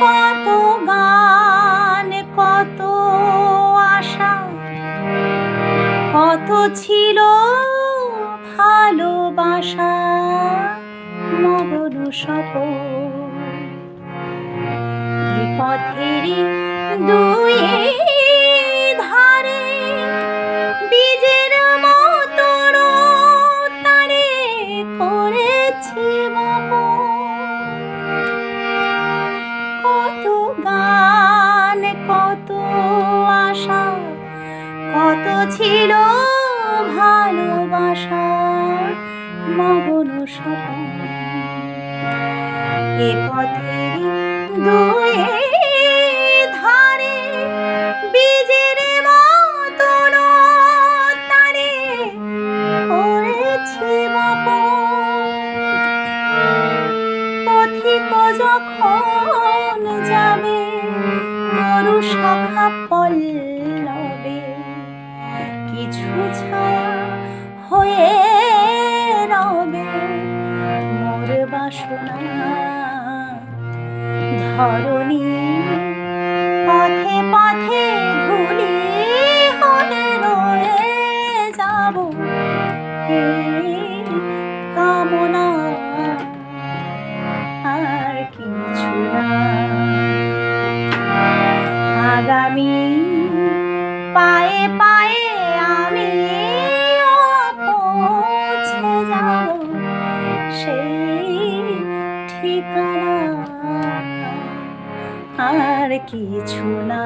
কত গান, কত আশা, কত ছিল ভালোবাসা, মগন স্বপন। এ পথেরই দুই ধারে বীজের মতো তারে করেছি বপন। কত গান, কত আশা, কত ছিল ভালোবাসা, মগন স্বপন। এ পথেরই দুই ধারে বীজের মতো তারে করেছি বপন। পথিক যখন যাবে তরু শাখা পল্লবে, কিছু ছায়া হয়ে রবে মোর বাসনা। ধরণী পথে পথে ধূলি হয়ে রয়ে যাব এই কামনা, আর কিছু না। আগামী পায়ে পায়ে আমি পৌঁছে যাব সেই ঠিকানা, আর কিছু না।